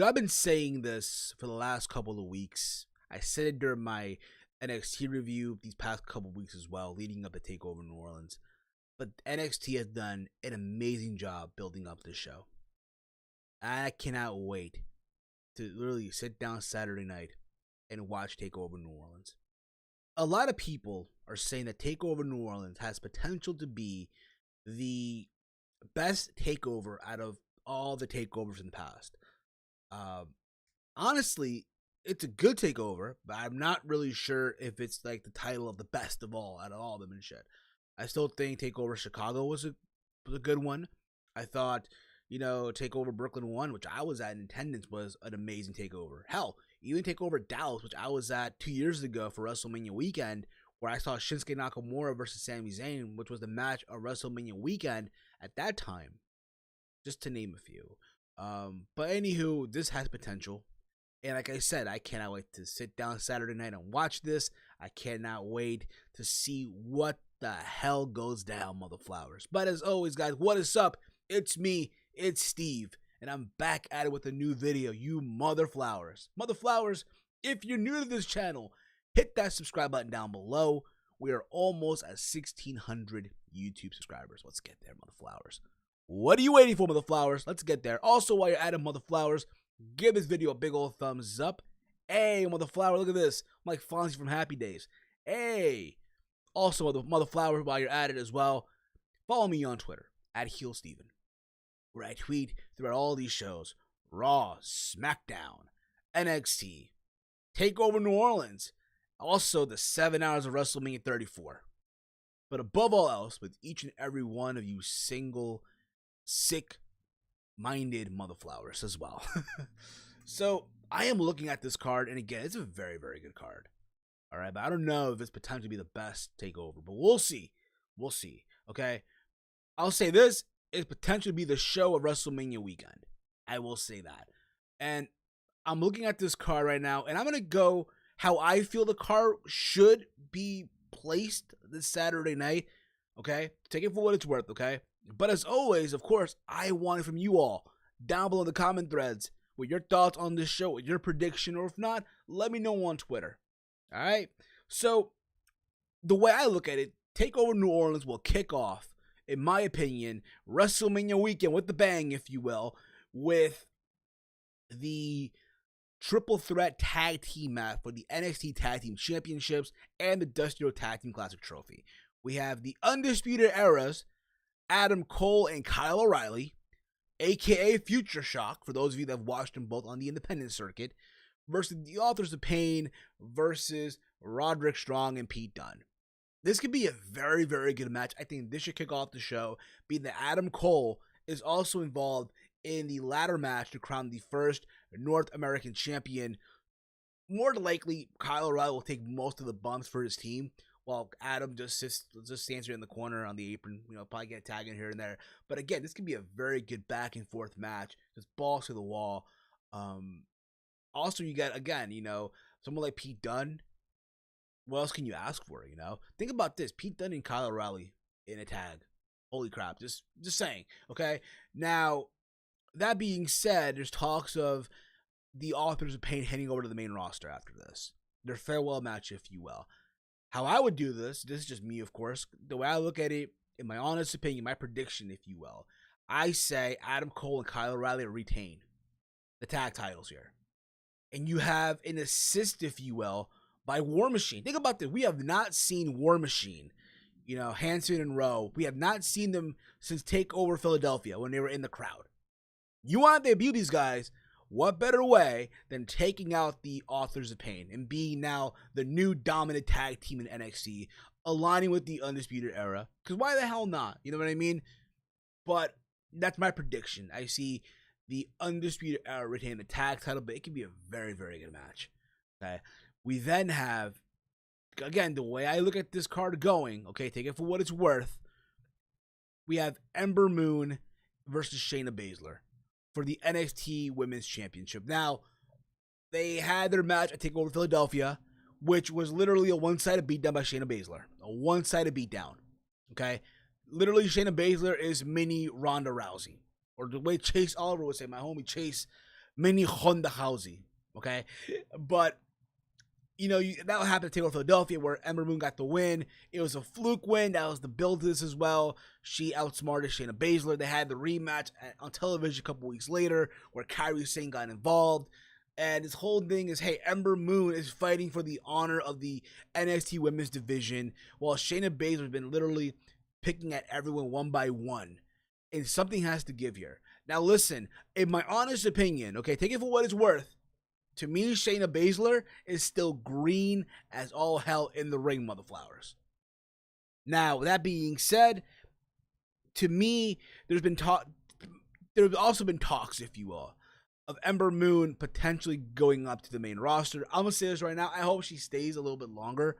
I've been saying this for the last couple of weeks. I said it during my NXT review these past couple of weeks as well, leading up to TakeOver New Orleans. But NXT has done an amazing job building up this show. I cannot wait to literally sit down Saturday night and watch TakeOver New Orleans. A lot of people are saying that TakeOver New Orleans has potential to be the best takeover out of all the takeovers in the past. Honestly, it's a good takeover, but I'm not really sure if it's like the title of the best of all out of all of them and shit. I still think TakeOver Chicago was a good one. I thought, TakeOver Brooklyn 1, which I was at in attendance, was an amazing takeover. Hell, even TakeOver Dallas, which I was at 2 years ago for WrestleMania weekend, where I saw Shinsuke Nakamura versus Sami Zayn, which was the match of WrestleMania weekend at that time, just to name a few. But anywho, this has potential. And like I said, I cannot wait to sit down Saturday night and watch this. I cannot wait to see what the hell goes down, mother flowers. But as always, guys, what is up? It's me, it's Steve, and I'm back at it with a new video, you mother flowers. Mother flowers, if you're new to this channel, hit that subscribe button down below. We are almost at 1,600 YouTube subscribers. Let's get there, mother flowers. What are you waiting for, mother flowers? Let's get there. Also, while you're at it, mother flowers, give this video a big old thumbs up. Hey, mother flower, look at this. I'm like Fonzie from Happy Days. Hey. Also, mother flower, while you're at it as well, follow me on Twitter, @HeelSteven, where I tweet throughout all these shows. Raw, SmackDown, NXT, TakeOver New Orleans, also the 7 hours of WrestleMania 34. But above all else, with each and every one of you single, sick-minded mother flowers as well. So, I am looking at this card, and again, it's a very, very good card. All right, but I don't know if it's potentially to be the best takeover, but we'll see. We'll see, okay? I'll say this is potentially be the show of WrestleMania weekend. I will say that. And I'm looking at this card right now, and I'm going to go how I feel the card should be placed this Saturday night, okay? Take it for what it's worth, okay? But as always, of course, I want it from you all down below in the comment threads with your thoughts on this show, with your prediction, or if not, let me know on Twitter. All right? So, the way I look at it, TakeOver New Orleans will kick off, in my opinion, WrestleMania weekend with the bang, if you will, with the triple threat tag team match for the NXT Tag Team Championships and the Dusty Road Tag Team Classic Trophy. We have the Undisputed Era's Adam Cole and Kyle O'Reilly, aka Future Shock, for those of you that have watched them both on the independent circuit, versus the Authors of Pain versus Roderick Strong and Pete Dunne. This could be a very, very good match. I think this should kick off the show, being that Adam Cole is also involved in the ladder match to crown the first North American champion. More than likely, Kyle O'Reilly will take most of the bumps for his team, while Adam just stands here in the corner on the apron, probably get a tag in here and there. But again, this could be a very good back and forth match. Just balls to the wall. Also, you got, again, someone like Pete Dunne. What else can you ask for, Think about this. Pete Dunne and Kyle O'Reilly in a tag. Holy crap. Just saying, okay? Now, that being said, there's talks of the Authors of Pain heading over to the main roster after this. Their farewell match, if you will. How I would do this is just me, of course. The way I look at it, in my honest opinion, my prediction, if you will, I say Adam Cole and Kyle O'Reilly retain the tag titles here. And you have an assist, if you will, by War Machine. Think about this. We have not seen War Machine, Hanson and Rowe. We have not seen them since TakeOver Philadelphia when they were in the crowd. You want to debut these guys, what better way than taking out the Authors of Pain and being now the new dominant tag team in NXT, aligning with the Undisputed Era? Because why the hell not? You know what I mean? But that's my prediction. I see the Undisputed Era retain the tag title, but it could be a very, very good match. Okay. We then have, again, the way I look at this card going, okay, take it for what it's worth. We have Ember Moon versus Shayna Baszler for the NXT Women's Championship. Now, they had their match at TakeOver Philadelphia, which was literally a one-sided beatdown by Shayna Baszler. A one-sided beatdown. Okay? Literally, Shayna Baszler is mini Ronda Rousey. Or the way Chase Oliver would say, my homie Chase, Mini Honda Housey, okay? But that would happen to TakeOver Philadelphia, where Ember Moon got the win. It was a fluke win. That was the build to this as well. She outsmarted Shayna Baszler. They had the rematch on television a couple weeks later, where Kairi Sane got involved. And this whole thing is, hey, Ember Moon is fighting for the honor of the NXT Women's Division, while Shayna Baszler has been literally picking at everyone one by one. And something has to give here. Now, listen, in my honest opinion, okay, take it for what it's worth. To me, Shayna Baszler is still green as all hell in the ring, motherflowers. Now, that being said, to me, there's also been talks, if you will, of Ember Moon potentially going up to the main roster. I'm going to say this right now. I hope she stays a little bit longer,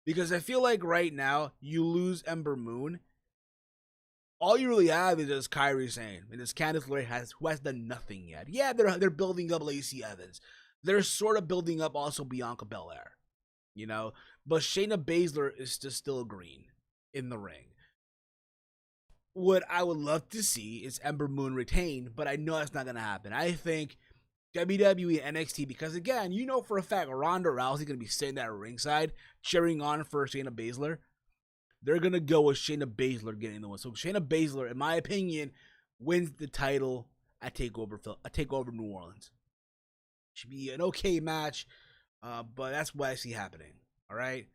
because I feel like right now, you lose Ember Moon, all you really have is just Kairi Sane and this Candice LeRae who has done nothing yet. Yeah, they're building up Lacey Evans. They're sort of building up also Bianca Belair, But Shayna Baszler is just still green in the ring. What I would love to see is Ember Moon retain, but I know that's not going to happen. I think WWE NXT, because again, for a fact Ronda Rousey going to be sitting there ringside cheering on for Shayna Baszler. They're going to go with Shayna Baszler getting the win. So Shayna Baszler, in my opinion, wins the title at TakeOver New Orleans. Should be an okay match, but that's what I see happening. All right.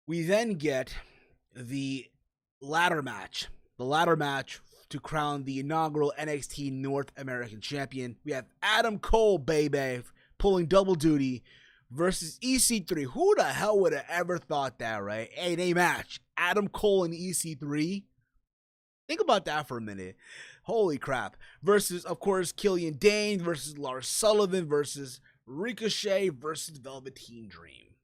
We then get the ladder match. The ladder match to crown the inaugural NXT North American Champion. We have Adam Cole, baby, pulling double duty, versus EC3. Who the hell would have ever thought that, right? A match. Adam Cole and EC3. Think about that for a minute. Holy crap. Versus, of course, Killian Dane versus Lars Sullivan versus Ricochet versus Velveteen Dream.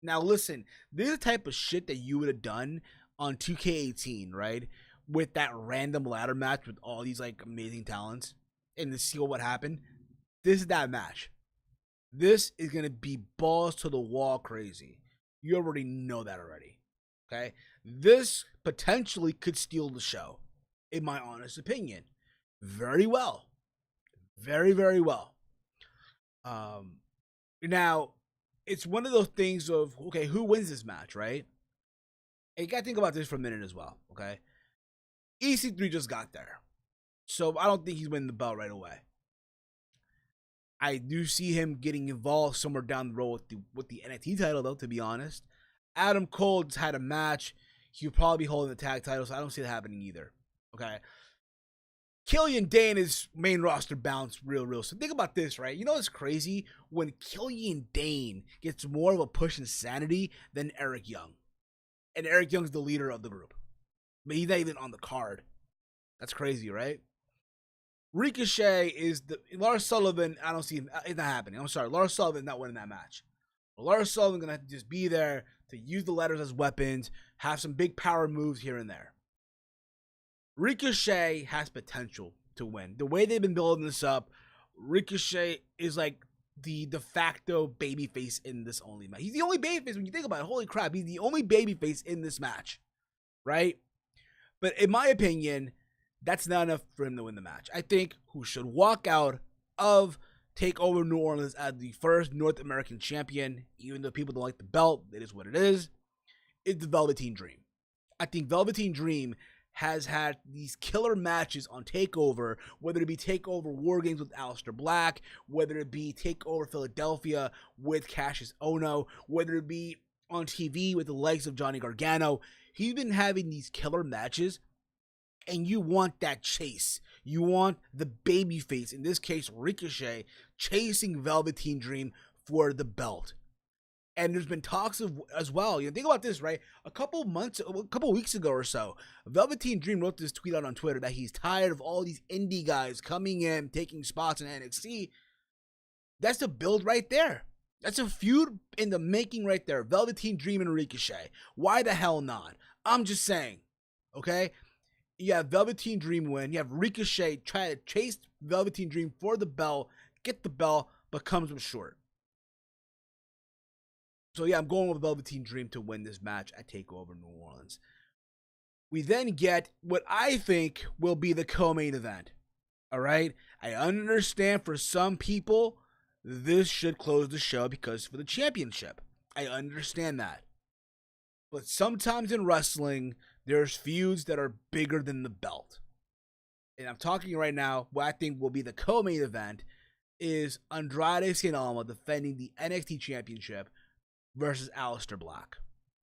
Now, listen. This is the type of shit that you would have done on 2K18, right? With that random ladder match with all these, amazing talents. And to see what happened. This is that match. This is going to be balls to the wall crazy. You already know that already. Okay? This potentially could steal the show, in my honest opinion. Very well. Very, very well. Now, it's one of those things of, okay, who wins this match, right? And you got to think about this for a minute as well, okay? EC3 just got there. So I don't think he's winning the belt right away. I do see him getting involved somewhere down the road with the NXT title, though, to be honest. Adam Cole just had a match. He'll probably be holding the tag title, so I don't see that happening either. Okay. Killian Dane is main roster bounce real. So think about this, right? It's crazy when Killian Dane gets more of a push in sanity than Eric Young. And Eric Young's the leader of the group. But he's not even on the card. That's crazy, right? Ricochet is Lars Sullivan. I don't see him. It's not happening. I'm sorry. Lars Sullivan not winning that match. But Lars Sullivan gonna have to just be there to use the ladders as weapons, have some big power moves here and there. Ricochet has potential to win. The way they've been building this up, Ricochet is like the de facto babyface in this only match. He's the only babyface when you think about it. Holy crap, he's the only babyface in this match, right? But in my opinion, that's not enough for him to win the match. I think who should walk out of TakeOver New Orleans as the first North American champion, even though people don't like the belt, it is what it is the Velveteen Dream. I think Velveteen Dream has had these killer matches on TakeOver, whether it be TakeOver War Games with Aleister Black, whether it be TakeOver Philadelphia with Cassius Ohno, whether it be on TV with the likes of Johnny Gargano. He's been having these killer matches, and you want that chase. You want the babyface, in this case Ricochet, chasing Velveteen Dream for the belt. And there's been talks of as well. Think about this, right? A couple weeks ago or so, Velveteen Dream wrote this tweet out on Twitter that he's tired of all these indie guys coming in, taking spots in NXT. That's the build right there. That's a feud in the making right there. Velveteen Dream and Ricochet. Why the hell not? I'm just saying, okay? You have Velveteen Dream win. You have Ricochet try to chase Velveteen Dream for the belt, get the belt, but comes up short. So yeah, I'm going with Velveteen Dream to win this match at TakeOver New Orleans. We then get what I think will be the co-main event. All right? I understand for some people, this should close the show because for the championship. I understand that. But sometimes in wrestling, there's feuds that are bigger than the belt. And I'm talking right now, what I think will be the co-main event is Andrade Cien Almas defending the NXT Championship versus Aleister Black.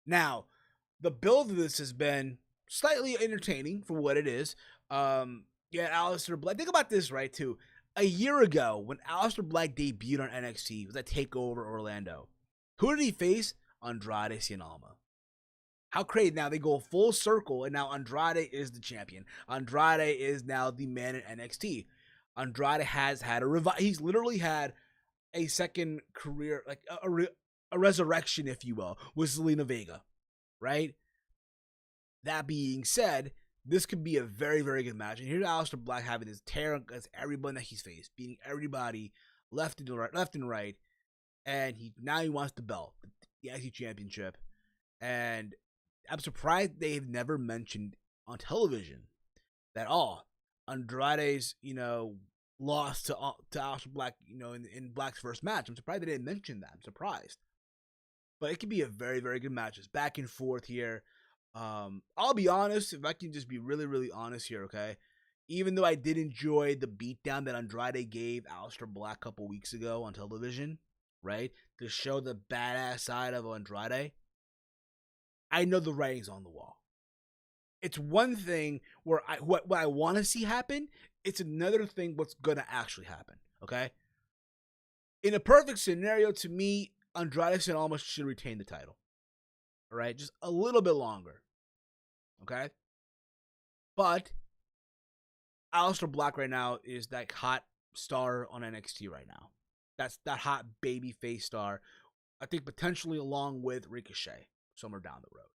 Now, the build of this has been slightly entertaining for what it is. Aleister Black. Think about this, right, too. A year ago, when Aleister Black debuted on NXT, it was at TakeOver Orlando. Who did he face? Andrade Cien Almas. How crazy. Now they go full circle, and now Andrade is the champion. Andrade is now the man in NXT. Andrade has had a revival. He's literally had a second career, like a resurrection, if you will, with Zelina Vega, right? That being said, this could be a very, very good match. And here's Aleister Black having his tear against everyone that he's faced, beating everybody left and right. And now he wants the belt, the IC Championship. And I'm surprised they've never mentioned on television that Andrade's, lost to Aleister Black, in Black's first match. I'm surprised they didn't mention that. I'm surprised. But it could be a very, very good match. It's back and forth here. I'll be honest, if I can just be really, really honest here, okay? Even though I did enjoy the beatdown that Andrade gave Aleister Black a couple weeks ago on television, right? To show the badass side of Andrade, I know the writing's on the wall. It's one thing where what I want to see happen. It's another thing what's going to actually happen, okay? In a perfect scenario, to me, Andrade Cien Almas should retain the title. All right? Just a little bit longer, okay? But Aleister Black right now is that hot star on NXT right now. That's that hot baby face star. I think potentially along with Ricochet somewhere down the road.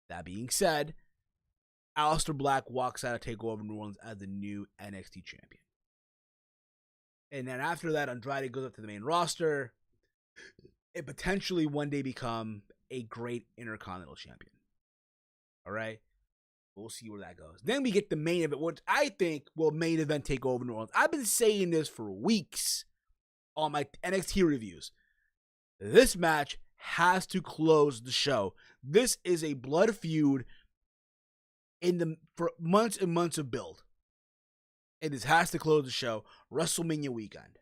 That being said, Aleister Black walks out of TakeOver New Orleans as the new NXT champion. And then after that, Andrade goes up to the main roster. It potentially one day become a great Intercontinental champion. All right? We'll see where that goes. Then we get the main event, which I think will main event TakeOver New Orleans. I've been saying this for weeks on my NXT reviews. This match has to close the show. This is a blood feud for months and months of build. And this has to close the show. WrestleMania weekend.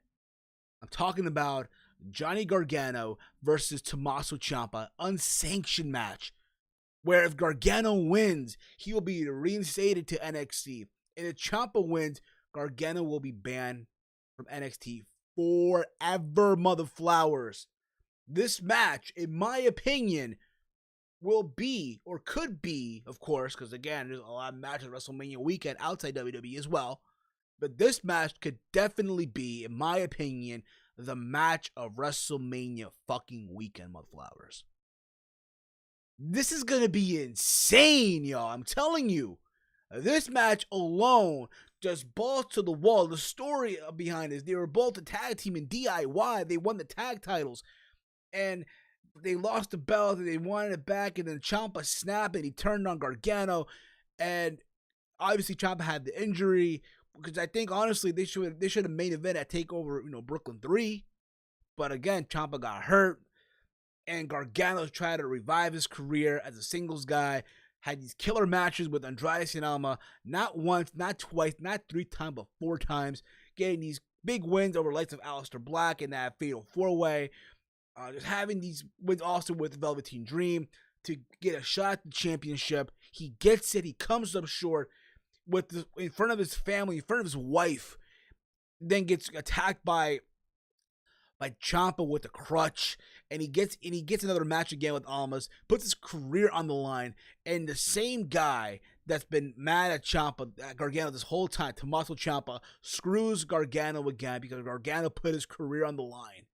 I'm talking about Johnny Gargano versus Tommaso Ciampa, unsanctioned match. Where if Gargano wins, he will be reinstated to NXT. And if Ciampa wins, Gargano will be banned from NXT forever, mother flowers. This match, in my opinion, will be, or could be, of course, because again, there's a lot of matches WrestleMania weekend outside WWE as well. But this match could definitely be, in my opinion, the match of WrestleMania fucking weekend, motherflowers. This is going to be insane, y'all. I'm telling you. This match alone just balls to the wall. The story behind this, they were both a tag team in DIY. They won the tag titles. And they lost the belt and they wanted it back. And then Ciampa snapped and he turned on Gargano. And obviously Ciampa had the injury. Because I think, honestly, they should have main event at TakeOver, Brooklyn 3. But again, Ciampa got hurt. And Gargano tried to revive his career as a singles guy. Had these killer matches with Andrade Cien Almas. Not once, not twice, not 3 times, but 4 times. Getting these big wins over the likes of Aleister Black in that Fatal 4-Way. Just having these wins also with Velveteen Dream to get a shot at the championship. He gets it. He comes up short in front of his family, in front of his wife. Then gets attacked by Ciampa with a crutch, and he gets another match again with Almas, puts his career on the line, and the same guy that's been mad at Gargano this whole time, Tommaso Ciampa, screws Gargano again because Gargano put his career on the line.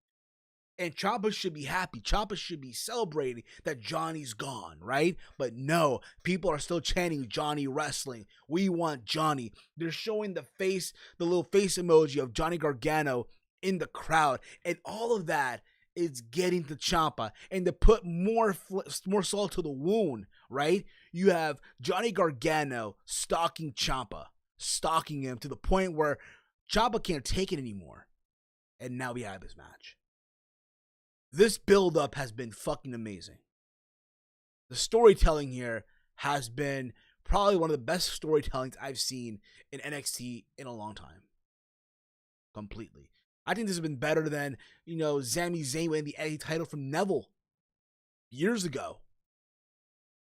And Ciampa should be happy. Ciampa should be celebrating that Johnny's gone, right? But no, people are still chanting Johnny Wrestling. We want Johnny. They're showing the little face emoji of Johnny Gargano in the crowd, and all of that is getting to Ciampa. And to put more salt to the wound, right? You have Johnny Gargano stalking Ciampa, stalking him to the point where Ciampa can't take it anymore. And now we have this match. This build-up has been fucking amazing. The storytelling here has been probably one of the best storytellings I've seen in NXT in a long time. Completely. I think this has been better than, Sami Zayn winning the NXT title from Neville years ago.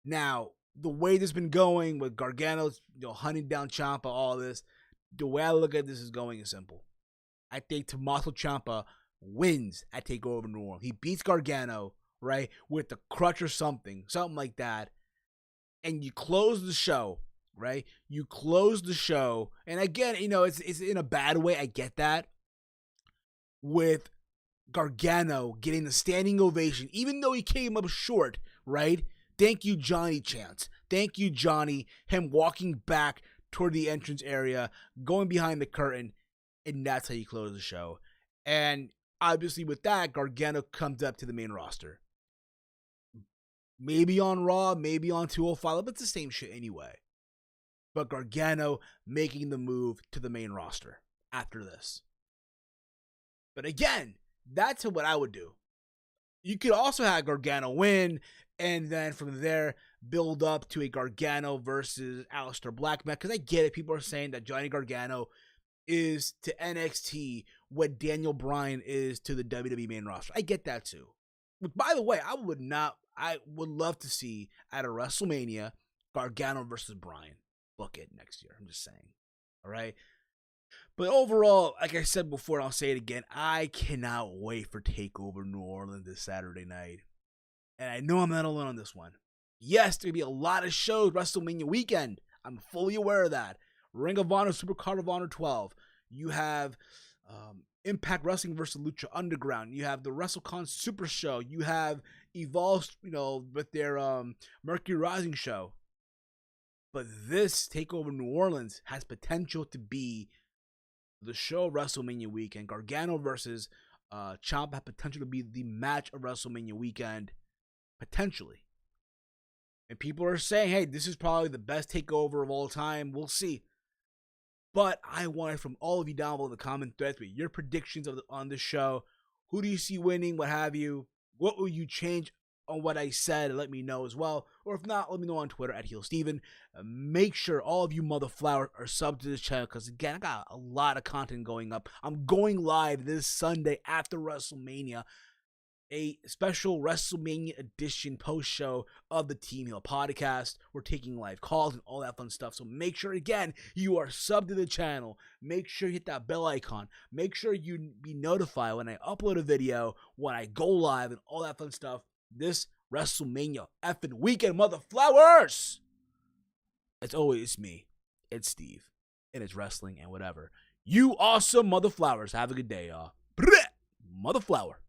Now, the way this has been going with Gargano, hunting down Ciampa, all this, the way I look at this is going is simple. I think Tommaso Ciampa wins at TakeOver New Orleans. He beats Gargano, right, with the crutch or something like that, and you close the show, right? You close the show, and again, it's in a bad way. I get that. With Gargano getting the standing ovation, even though he came up short, right? Thank you, Johnny chants. Thank you, Johnny. Him walking back toward the entrance area, going behind the curtain, and that's how you close the show. And obviously with that, Gargano comes up to the main roster. Maybe on Raw, maybe on 205, but it's the same shit anyway. But Gargano making the move to the main roster after this. But again, that's what I would do. You could also have Gargano win, and then from there, build up to a Gargano versus Aleister Black match. Because I get it. People are saying that Johnny Gargano is to NXT what Daniel Bryan is to the WWE main roster. I get that too. But by the way, I would love to see at a WrestleMania, Gargano versus Bryan. Book it next year. I'm just saying. All right. But overall, like I said before, and I'll say it again, I cannot wait for TakeOver New Orleans this Saturday night. And I know I'm not alone on this one. Yes, there'll be a lot of shows WrestleMania weekend. I'm fully aware of that. Ring of Honor, Supercard of Honor 12. You have Impact Wrestling versus Lucha Underground. You have the WrestleCon Super Show. You have Evolve, with their Mercury Rising show. But this TakeOver New Orleans has potential to be the show of WrestleMania weekend. Gargano versus Ciampa have potential to be the match of WrestleMania weekend. Potentially. And people are saying, hey, this is probably the best TakeOver of all time. We'll see. But I want it from all of you down below in the comment threads with your predictions on the show. Who do you see winning? What have you? What will you change on what I said? Let me know as well. Or if not, let me know on Twitter at HeelSteven. Make sure all of you motherflowers are subbed to this channel because, again, I got a lot of content going up. I'm going live this Sunday after WrestleMania. A special WrestleMania edition post show of the Team Heel podcast. We're taking live calls and all that fun stuff. So make sure, again, you are subbed to the channel. Make sure you hit that bell icon. Make sure you be notified when I upload a video, when I go live, and all that fun stuff. This WrestleMania effing weekend, motherflowers! It's always me. It's Steve. And it's wrestling and whatever. You awesome motherflowers. Have a good day, y'all. Motherflower.